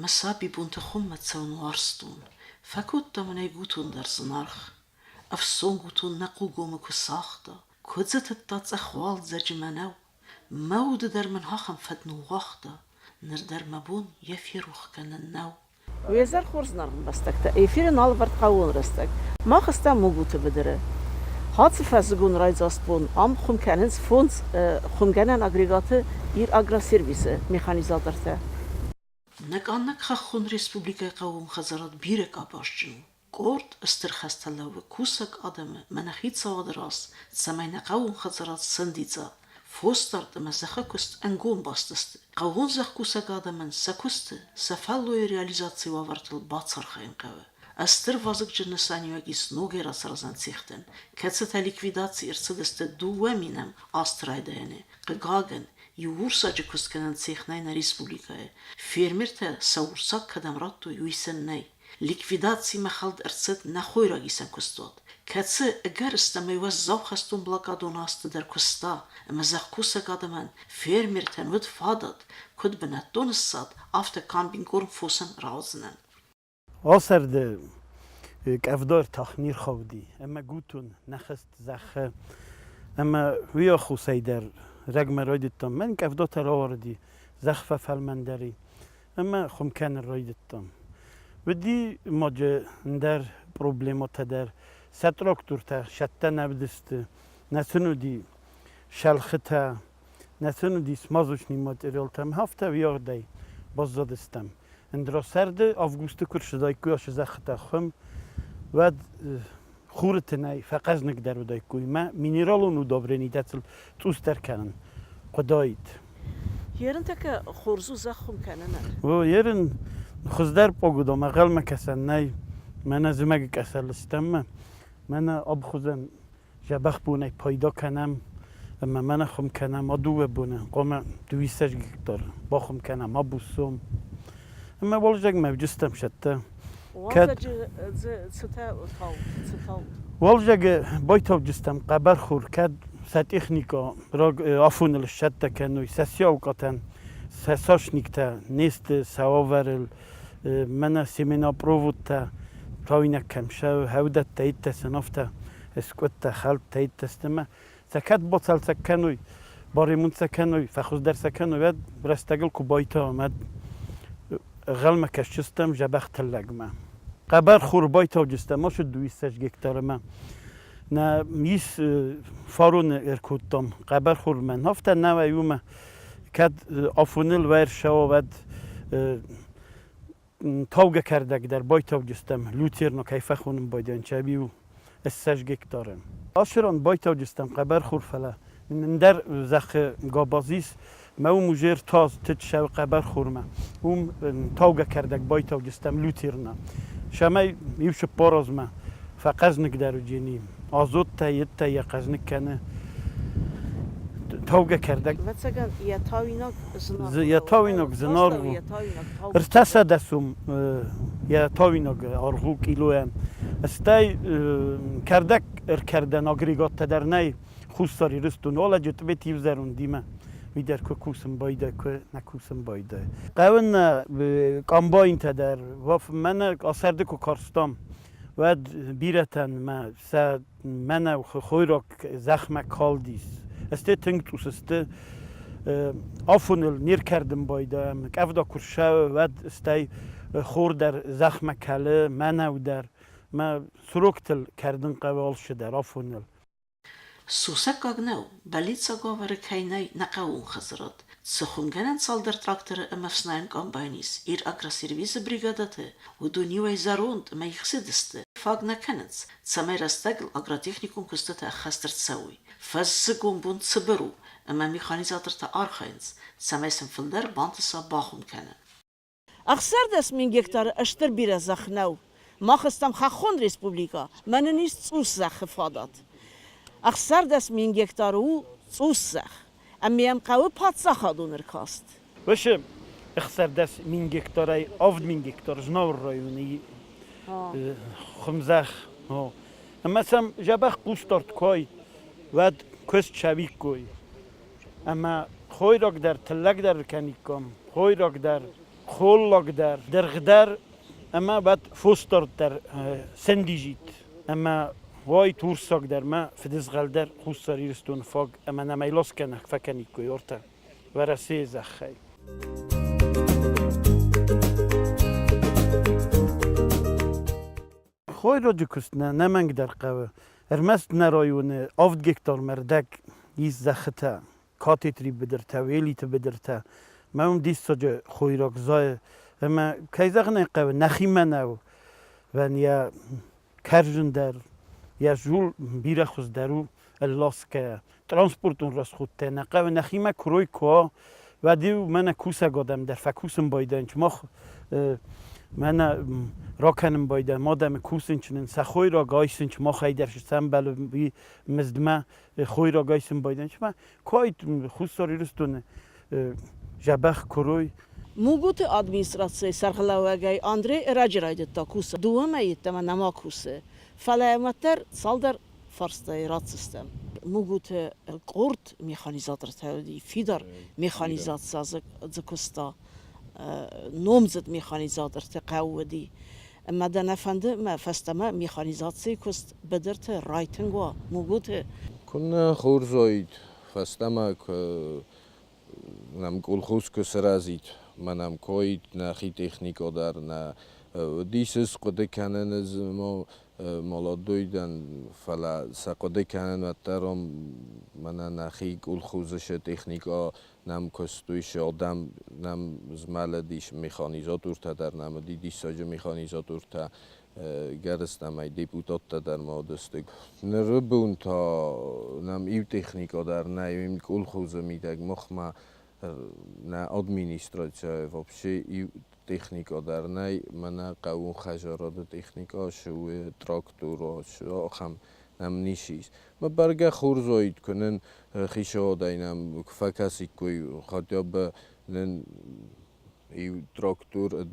مسابي بونت خمت سون وارستون فكنت من يقوتون در زنارخ أفسون قوتون نقو قومك ساختا كوزت التاتس أخوال زجمناو مود در من هاخم فدنو واختا نردر مبون يفيروخ كان الناو ويزر خورز نرم بستكتا ايفير نالورد قاون رستك ما خستا موجود بدره هات فازگون رایزاست بون ام خمکننز فونز خمکنن اگریگاته ایر اگرا سرویسه میخانیزادرته نك خخون ريسبوبليكا قوم خزرات بيرك أباشجنو قرد استرخستلا وكوسك آدم منخيت سوادراس سمين قوم خزرات سنديزا فوسترد مزخه كست انگون باستست قوون زخ كوسك آدمن سكست سفلوي رياليزاتسي وورتل باتصر خين قوه استر وازق جنساني وگيس نوغيرا سرزن سيختن كتستا ليكويداتسي ارسدست دو ومينم آسترايدهنه قاقن يورساجı kuskanan tsexnayna respublikaya fermerta saursak kadamratto yuisennay likvidации mahald erset nakhoyra gisen kustot katse egar istamay wazaw khastun blakadonast der kusta mazakh kusak adaman fermertan wud fadat kud benatton sad after camping fosen rausnen آسرده کافدار تخنیر خودی اما گوتون نخست زخه اما ویا خوسی در رقم رایدتم من کافدار تراوردی زخفه فلمندری اما خم کن رایدتم و دی ماجه در پروبلمات در ستراکتور تا شتن نبدست نسونو دی شلخته نسونو دی سمازوش نیمات ریالتم هفته ویا دی باز دادستم اندرا سرده آفگوست کرشدای کویاش زخته خم و خورت نای فقط نقدر ودای کوی ما مینرالونو دابرنی دستل توستر کنن قدایت. یرن تک خورزو زخم کنن. و یرن خزدر پاگودا مقال مکسن نای من از مگه کسل استم من آب خوزن جبخ بونه پایدا کنم اما من خم کنم آدوه بونه قام دویستش گکتار با خم کنم آبوسم اما والجاك ما بجستم شتى والجاك بايتو جستم قبر خور كاد ساتيخنيكا راج عفون الشتى كانوا يساسيو كاتن ساساشنيكتا نيست ساوفر منا سيمينا بروفوتا تاوينا كمشاو هودا تايتا سنافتا اسكوتا خالب تايتا استما سكات بطل سكانوي باريمون سكانوي فخوز در سكانوي برستقل كوبايتا آمد غلم کشستم جبخت لگمه قبر خوربای تا جستم ما شد 200 گکتار من نه میس فارون ارکوتم قبر خور من هفته نه یوم کد آفونل ور شود تاوگ کرده در بای تا جستم لوتیر نو کیف خونم بایدن چبیو 30 گکتارم آشران بای تا جستم قبر خور فلا من در زخ گابازیس ما مجر تاز تتشاو قبر خورما تاوگه کردک بای تاو جستم لوتیرنا شما یوش پاراز ما فقزنک درو جینیم آزود تا یا قزنک کنه تاوگه کردک مثلا یا تاویناک زنار ارتسا دستم یا تاویناک آرغو کیلویم استای کردک کردن آگریگات تدرنای خوستاری رستون ولی جت به تیو زرون دیمه ویدر که کوسم بایده که نکوسم بایده قوان کامباین تدر وف من آسرده که کارستم و بیرتن من خوی را زخم کال دیس استه تنگ توس استه آفونل نیر کردم بایده افدا کرشه و استه خور در زخم کله من در ما سروکتل کردن قوال شده آفونل سوسك أغنو بليتسا غوفر كايناي نقاون خزرات سخونغانن صالدر تراكتر امفسناين كومباينيس إير أغرا سيرفيس بريغاداته ودونيوي زاروند ما يخسدست فاغنا كانتس تسامي راستاقل أغرا تيخنيكون كستتا أخاستر تساوي فازسقون بون تسبرو أما ميخانيزاتر تا أرخاينز تسامي سنفلدر بانتسا باخون كانن أخسر دست من گکتار اشتر بيرا زخنو ما خستم خخون ريسبوبليكا من نيست سوس زخ فادات أخسر دست من گکتار او سوس زخ أميام قوي پاتسا خادونر كاست باشه اخسر دست من گکتارای آفد من گکتار جناور رایونی خمزخ اما سم جبخ قوستارت کوی ود کست شویک کوی اما خوی راک در تلک در کنیکم خوی راک در خول در غدر اما بعد فوستر در سندیجیت اما وای تورساق در ما فدز غلدر خوستاری رستون فاق اما نمیلاس کنه فکنی کوی ارتا ورسه زخی خوی را جکست نه نمنگ در قوه ارمست نرایونه آفت گکتار مردک ایز زخته کاتیتری بدرته ویلیت بدرته ما اون دیست ساجه خوی را گزای اما کیزاق نه قوه نخیمه نو و نیا کرجن در یا جول بیره خوز درو اللاس که ترانسپورتون راست خود ته نقوه نخیمه کروی که و دیو من کوسه گادم در فکوسم بایدن چه من راکنم بایده مادم کوسن چنین سخوی را گایسن چه ما خیدرش سم بلو بی مزدمه خوی را گایسن بایدن چه ما کایت خوستاری رستونه جبخ کروی موجود ادمنستراسیون سرخلاوگی آندری راجرایده تا کوسه دومه ایت من نما کوسه فلایمتر سالدر فرستای سیستم موجود القرد میخانیزاتر تودی فیدر میخانیزات ساز زکستا نومزد میخانیزاتر تقودی مدن فنده ما فستما میخانیزاتسی کست بدرت رایتنگ و موجود كنا خورزايد فاستما نم كولخوس كسرازيت منم كويت نخي تكنيكا در نا دیسس قده کنن از ما مالادویدن فلا سقده کنن و ترام من نخی کل خوزش تکنیکا نم کستویش آدم نم زمال دیش میخانیزات ورته در نم دیش ساجه میخانیزات ورته گرست نمی دیپوتات در ما دستگ نربون تا نم ایو تکنیکا در نیم کل خوزه میدگ مخما نه ادمینستراتیون вообще ایو تکنیکا در نی من قوون خجارات تکنیکا شو تراکتور شو خم نم نیشیست ما برگه خورزاید کنن خیشا داینم فکسی کوی خاطر به نن ایو تراکتور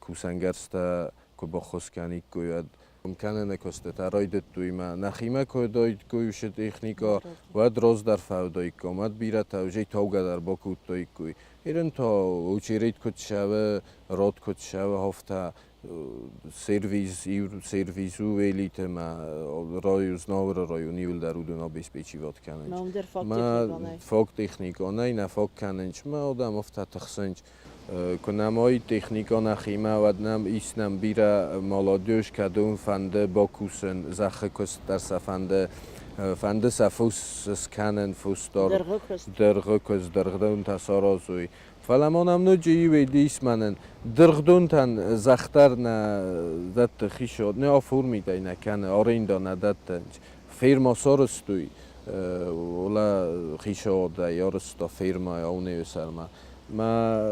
کوسنگرسته که با خسکنی کوید ممکنه نکسته تراید توی ما نخیمه که داید کویش تکنیکا و دراز در فودای کامد بیره توجه تاوگه در باکوت توی کوی ایران تا اوچیریت کت شوه راد کت شوه هفته سرویسو ویلیت ما رایوز ناور رایونی ول در اودونا بیسپیچی واد کننج ما فاک تکنیکا نه فاک کننج ما آدم افته تخسنج کنمای تکنیکا نخیمه و نم ایسنم بیره مالادیوش کدون فنده باکوسن زخه کست در سفنده فنده سفوس سکنن فوستار درغه کس درغدون تسارازوی فلمانم نو جیی ویدیس منن درغدون تن زختر نه دت خیشاد نه آفور میده نکنه آریندا ندتنج فیرما سارستوی ولا خیشاد یارستا فیرما اونه سرما ما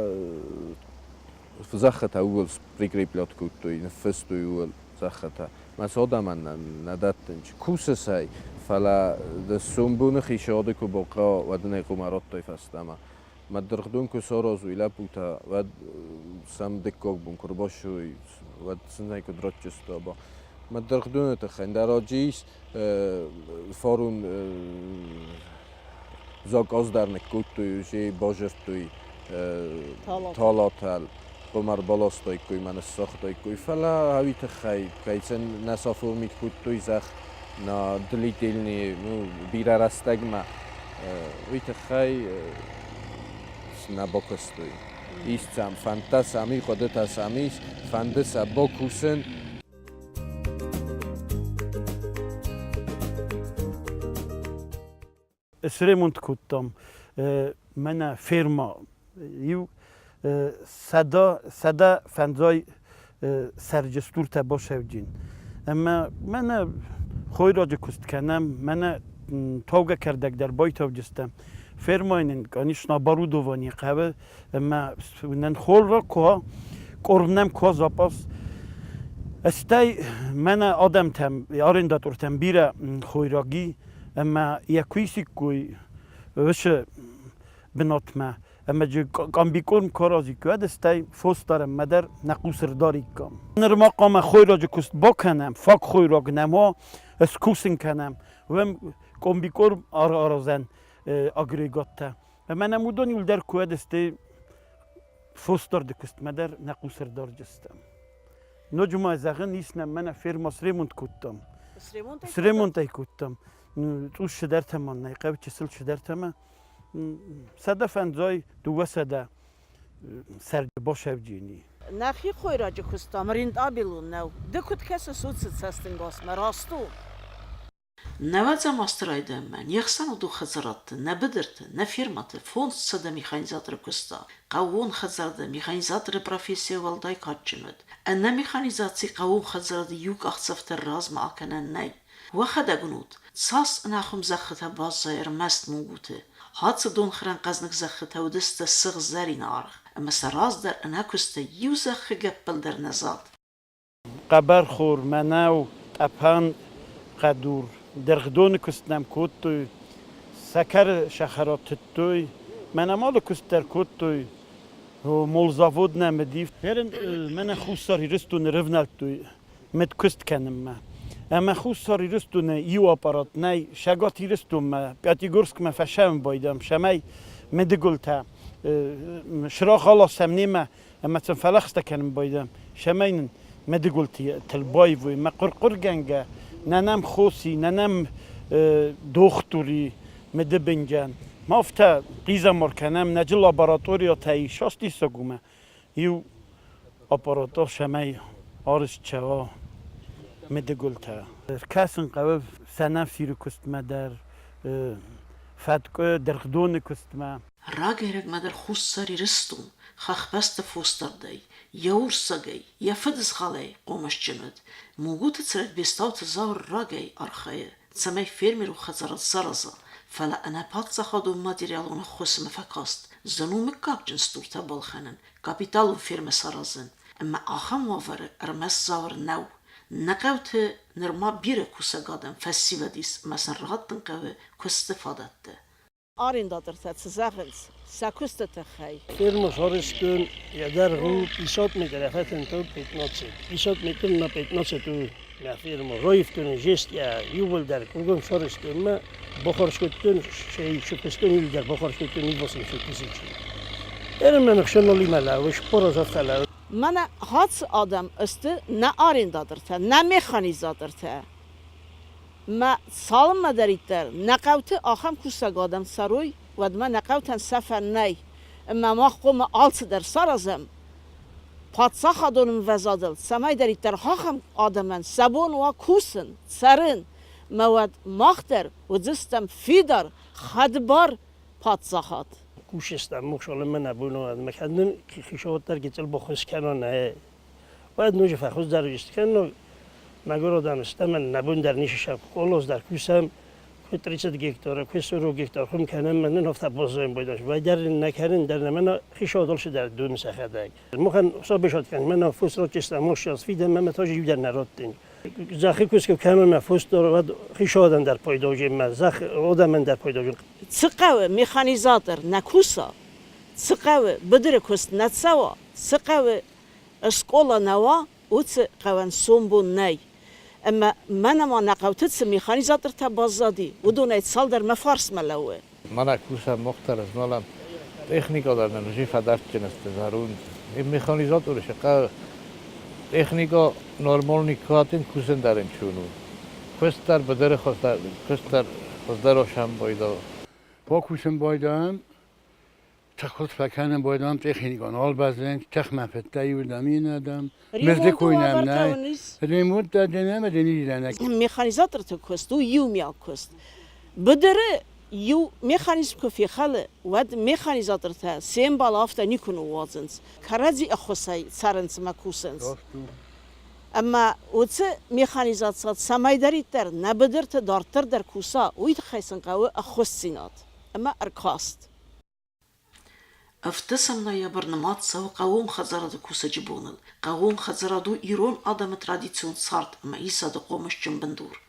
زخت اول پریکریپلات کوتوی نفستوی اول زخت ما ساده من ندتنج کوسه سای فلا دسومبون خیشاده که باقا و دنه قمرات توی فستما ما درخدون که سارازوی لپوتا و سم دکاک بون کرباشوی و سنهای که درات جستا با ما درخدون تخین در آجیس فارون زاک از در نکوت توی جی باجر توی تالاتل قمر بالاستای کوی من ساختای کوی فلا هوی تخی کایچن نسافور میت کوت توی زخ نا دلیتیلنی بیره رستگ ما وی تخی نباکستوی ایستم فانتاس امی خودت از امیش فاندس باکوسن اسرمونت کتم من فرما یو صدا فنزای سرجستور تبا شوجین اما من خوی راج کست کنم من تاوگه کردک در بای تاو جستم فرماینن کانیش نبارو دوانی قبل اما نن خول را که قرنم که زاپاس استای من آدم تم آرندات ارتم بیره خوی راگی اما یکویسی کوی وش بناتمه اما جو کام بیکرم کارازی که استای فوس دارم مدر نقوسر داری کام نرما قام خوی را جو کست بکنم فاک خوی را گنم اسکوسن کنم و کام بیکرم آرازن اگریگاته من امودانی ول در کوه دسته فوستار دکست مدر نقوسر دارجستم نجوم زغن نیستم من فرما سریموند کتم سریموند ای کتم تو شدر تمان نیقه چسل شدر تمان صدف انزای دو صده سرج باشه بجینی نخی خوی راجع کستم ریند آبیلون نو دکت کس سود سستن گاس مراستو Նավածա մաստերայդը մեն 92 խզարատ նբդրտ նֆիրմատ ֆոնդ սդը մեխանիզատորը կստա qawun խզարդը մեխանիզատորը պրոֆեսիա վալդայ կաչնուդ աննա մեխանիզացի qawun խզարդը յուկ աղցավտը ռազմ ականաննայ وخدا գնուտ ցաս նախում զախթա բազայր մաստ մուգուտը հացը դոն խրան qazնիկ զախթա ուդստը սղ զարին արղ ամսարազդր անակուստը յուզախ գապլդր նազատ قبر خور منو اپان قدور درغدون کستنم کوتوی سکر شخرات توی من مال کستر کوتوی و ملزاود نمدیف هرن من خوستاری رستون رونال توی مت کست کنم ما اما خوستاری رستون یو آپارات نه شگاتی رستون ما پیاتیگورسک ما فشم بایدم شمای مدگلتا شرا خلاص هم نیمه اما تن فلخست کنم بایدم شماین مدگلتی تلبای وی ما قرقر گنگه ننم خوسی ننم دختوری مده بنجن ما افتا قیزا مرکنم نجل لابراتوریا تایی شاستی سگومه یو اپاراتور شمای آرش چوا مده گلتا کسن قوی سنف سیرو کستمه در فتکو درخدون کستمه راگرگ مدر خوستاری رستون خخ بست فوستردی یورسگی یفدز خالی قومش جند موجود ترد بیستاوت زار راگی آرخایه تسمى فيرمي رو خزارات سرزا فلا أنا باتزا خادو ماتريالون خسم فكاست زنو مكاك جنس دورتا بالخنن كابيتالو فيرمي سرزن أما آخام وافر أرمس زاور نو نقوت نرما بيره كوسا قادم فسيلاديس مثلا راحت نقوه كستفادت Arindadırsa sizəğiniz, səküstə təxəy. Firma soruşdun, yedər ğu, 50 metr əfətən tu 15. 50 metr na 15 tu na firma. Royftun jest ya yuvul der. Bugün soruşdun ma Boxarskutun şu pistön ilder Boxarskutun ilvasın şu pisici. Ermən xşanoli mala və şporazatala. Mənə haç adam üstü nə arindadırsa, nə mexanizadırsa. ما سالم مدریتر نقوت آخم کوسگ آدم سروی و دم نقوتن سفر نی اما ما قوم آلت در سرزم پادسا خادونم وزادل سمای دریتر خاخم آدمن سبون و کوسن سرن مواد ماختر و دستم فیدر خدبار پادسا خاد کوشستم مخشال من نبونم مکندن که خیشات در گیتل بخوش کنن نه باید نوچه فخوز در گیست کنن مگر آدم است من نبود در نیششم خلاص در کوسم که 30 گکتار که 100 گکتار خم کنم من نفت بازم بودش و در نکردن در من خیشادلش در دون سخته مخن حساب بشد کن من نفوس را چستم ماشاس فیدم من تاج در نراتین زخی کوس که کنم نفوس داره و خیشادن در پایداج من زخ آدم من در پایداج سقاوه ميخانيزاتر نكوسا سقاوه بدر كوست نتسوا سقاوه اسكولا نوا وتس قوان سومبون ناي اما من ما نقوتت ميخانيزاتر تبازادي ودون اتصال در مفارس ملوه من کوسا مختلف نالم تکنیکا در نجی فدرت جنست زارون ميخانيزاتورش قا تکنیکا نورمال نیکاتین کوسن درن چونو کوستر بدر خوستر کوستر خوسترشم بایدا با کوسن بایدام تخص فکنم بایدام تکنیکان آل بزن تخ مفتایی و دمین آدم مزد کوینم نه ریموت داده نه مدنی دیدن ميخانيزاتر تكوست ويوميا كوست بدر يو ميخانيزم كفي خاله ود ميخانيزاتر تا سيمبال افتا نيكونو وازنز كرازي اخوساي سارنس ماكوسنز اما وتس ميخانيزاتسات سمايداريتر نبدرت دارتر در كوسا ويت خيسن قوي اخوسينات اما اركاست افتسم نويبر نمات سو قوم خزرادو كوسا جبونل قوم خزرادو إيرون آدم تراديسيون صارت اما إيسا دو قومش جنبندور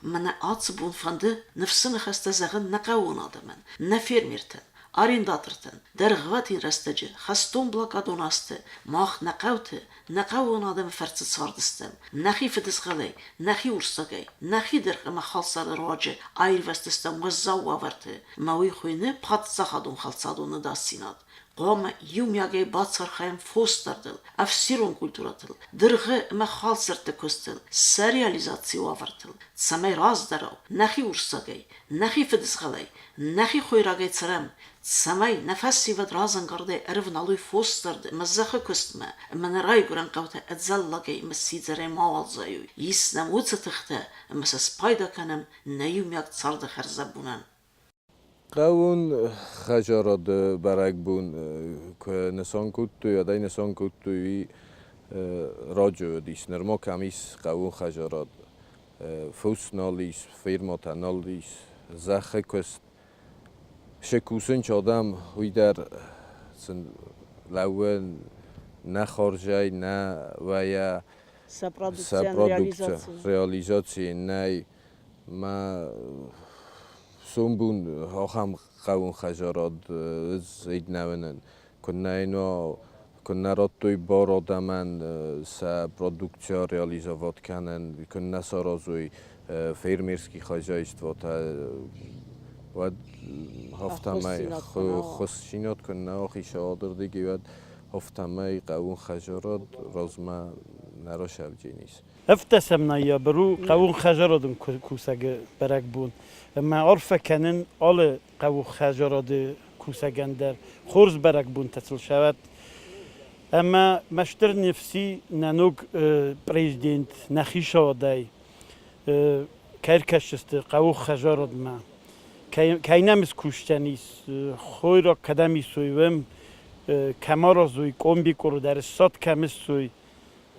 من آتسبون فنده نفسنا خسته زغن نقوون آدمن نفيرميرتن arindadırtın, dergvatin rastacı, haston blokadonastı, mah naqavtı, naqavon adamı fertsi sardıstem, nahi fedizgalay, nahi ursagay, nahi dergama halsalı roacı, ayr vestistem vazzav avartı, mavi khuyne patsa khadon halsadonu da sinat. قام یومیاگه باتسرخایم فوستردل افسیرون کولتوراتل درغه مخالسرت کستل سریالیزاسیو آورتل سمی راز درو نخی ورساگی نخی فدسخالی نخی خویراگی سرم سمی نفسی ود رازن گرده ارون علوی فوسترد مزخه کستمه من رای گرن قوته اتزلگی مسیزره ماوالزایوی یسنم وچه تخته مس سپایدا کنم نیومیاگ تصرد خرزبونن قاون خجارات برگ بون که نسان کتو یا دای نسان کتوی راجو دیس نرما کمیس قاون خجارات فوس نالیس فیرمات نالیس زخه کست شکوسن چادم وی در لون نه خارجی نه ویا سپرادکسیون ریالیزاسی نه ما سومبون هم قاون خجارات زید نونن کنه اینا کنه را توی بار آدمن سپرادکسیون ریالیزوات کنن کنه سرازوی فیرمیرسکی خجایست و و هفتمه خستشینات کنه آخی شادر دیگه و هفتمه قاون خجارات رازمه نرا شبجی نیست افتسم نیا برو قاون خجاراتم کوسگ برگ بون ما عرف کنن آل قاون خجارات کوسگن در خورز برگ بون تصل شود اما مشتر نفسی ننوگ پریزیدنت نخیش آدای کرکشست قاون خجارات ما که نمیز کشتنیست خوی را کدامی سویم کمارا زوی کمبی کرو در سات کمیز سوی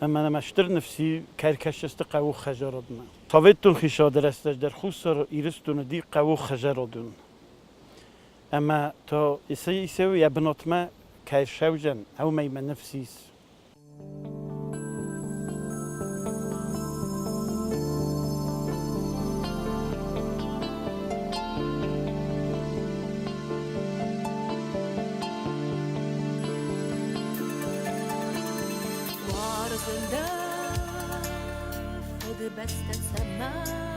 اما نمشتر نفسی کرکشست قاون خجارات ما تاویتون خیشا درستش در خوصر ایرستون دی قاون خجاراتون اما تا ایسه و یبنات ما کرشوجن او میمن نفسیست بسته سما